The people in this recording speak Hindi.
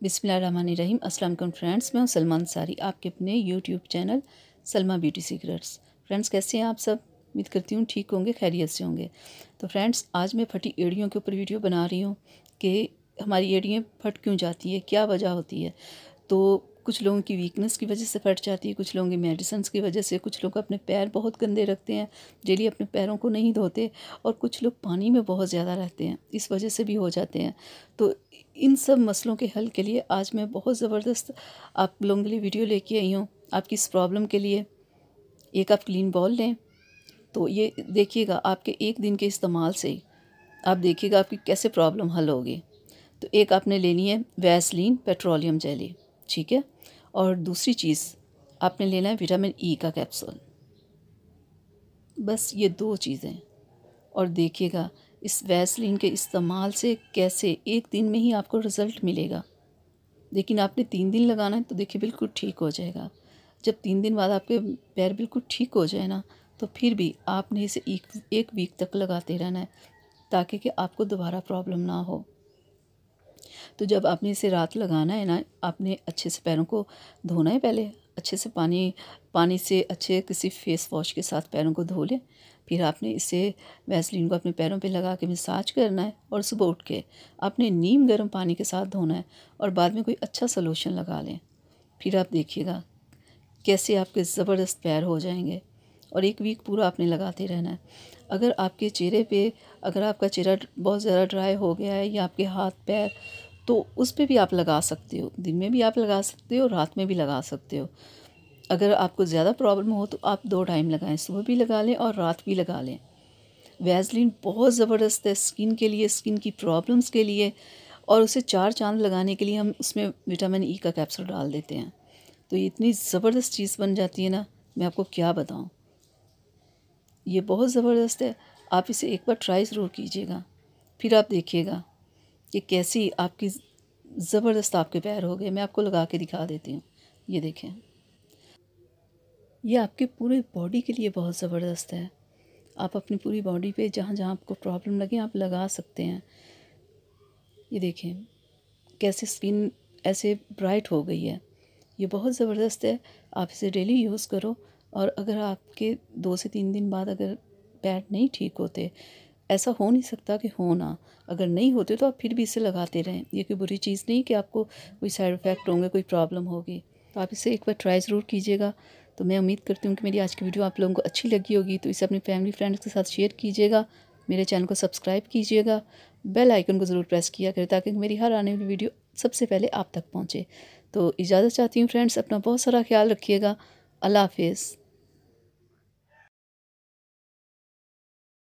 बिस्मिल्लाहिर्रहमानिर्रहीम। अस्सलाम वालेकुम फ्रेंड्स, मैं हूं सलमा अंसारी, आपके अपने YouTube channel Salma beauty secrets. Friends, कैसे हैं आप सब? उम्मीद करती हूँ ठीक होंगे, खैरियत से होंगे। तो फ्रेंड्स, आज मैं फटी एड़ियों के ऊपर वीडियो बना रही हूँ कि हमारी एड़ियाँ फट क्यों जाती है, क्या वजह होती है। तो कुछ लोगों की वीकनेस की वजह से फट जाती है, कुछ लोगों की मेडिसिन की वजह से, कुछ लोग अपने पैर बहुत गंदे रखते हैं, डेली अपने पैरों को नहीं धोते, और कुछ लोग पानी में बहुत ज़्यादा रहते हैं, इस वजह से भी हो जाते हैं। तो इन सब मसलों के हल के लिए आज मैं बहुत ज़बरदस्त आप लोगों के लिए वीडियो लेके आई हूँ। आपकी इस प्रॉब्लम के लिए एक आप क्लीन बॉल लें, तो ये देखिएगा आपके एक दिन के इस्तेमाल से ही आप देखिएगा आपकी कैसे प्रॉब्लम हल होगी। तो एक आपने लेनी है वैसलीन पेट्रोलियम जेली, ठीक है। और दूसरी चीज़ आपने लेना है विटामिन ई का कैप्सूल। बस ये दो चीज़ें। और देखिएगा इस वैसलीन के इस्तेमाल से कैसे एक दिन में ही आपको रिज़ल्ट मिलेगा। लेकिन आपने 3 दिन लगाना है, तो देखिए बिल्कुल ठीक हो जाएगा। जब 3 दिन बाद आपके पैर बिल्कुल ठीक हो जाए ना, तो फिर भी आपने इसे एक वीक तक लगाते रहना है, ताकि कि आपको दोबारा प्रॉब्लम ना हो। तो जब आपने इसे रात लगाना है ना, आपने अच्छे से पैरों को धोना है, पहले अच्छे से पानी से अच्छे किसी फेस वॉश के साथ पैरों को धो लें। फिर आपने इसे वैसलीन को अपने पैरों पे लगा के मसाज करना है, और सुबह उठ के आपने नीम गर्म पानी के साथ धोना है, और बाद में कोई अच्छा सलोशन लगा लें। फिर आप देखिएगा कैसे आपके ज़बरदस्त पैर हो जाएंगे। और एक वीक पूरा आपने लगाते रहना है। अगर आपके चेहरे पे, अगर आपका चेहरा बहुत ज़्यादा ड्राई हो गया है, या आपके हाथ पैर, तो उस पे भी आप लगा सकते हो। दिन में भी आप लगा सकते हो, रात में भी लगा सकते हो। अगर आपको ज़्यादा प्रॉब्लम हो तो आप 2 टाइम लगाएं, सुबह भी लगा लें और रात भी लगा लें। वैसलीन बहुत ज़बरदस्त है स्किन के लिए, स्किन की प्रॉब्लम्स के लिए, और उसे 4 चांद लगाने के लिए हम उसमें विटामिन ई का कैप्सूल डाल देते हैं। तो ये इतनी ज़बरदस्त चीज़ बन जाती है ना, मैं आपको क्या बताऊँ। ये बहुत ज़बरदस्त है, आप इसे एक बार ट्राई ज़रूर कीजिएगा। फिर आप देखिएगा कि कैसी आपकी ज़बरदस्त आपके पैर हो गए। मैं आपको लगा के दिखा देती हूँ, ये देखें। ये आपके पूरे बॉडी के लिए बहुत ज़बरदस्त है। आप अपनी पूरी बॉडी पे जहाँ जहाँ आपको प्रॉब्लम लगे आप लगा सकते हैं। ये देखें कैसे स्किन ऐसे ब्राइट हो गई है। ये बहुत ज़बरदस्त है, आप इसे डेली यूज़ करो। और अगर आपके 2 से 3 दिन बाद अगर पैर नहीं ठीक होते, ऐसा हो नहीं सकता कि हो ना, अगर नहीं होते तो आप फिर भी इसे लगाते रहें। ये कोई बुरी चीज़ नहीं कि आपको कोई साइड इफ़ेक्ट होंगे, कोई प्रॉब्लम होगी। तो आप इसे एक बार ट्राई ज़रूर कीजिएगा। तो मैं उम्मीद करती हूँ कि मेरी आज की वीडियो आप लोगों को अच्छी लगी होगी। तो इसे अपनी फैमिली फ्रेंड्स के साथ शेयर कीजिएगा, मेरे चैनल को सब्सक्राइब कीजिएगा, बेल आइकन को ज़रूर प्रेस किया करें, ताकि मेरी हर आने वाली वीडियो सबसे पहले आप तक पहुँचे। तो इजाज़त चाहती हूँ फ्रेंड्स, अपना बहुत सारा ख्याल रखिएगा। अल्लाह हाफिज़।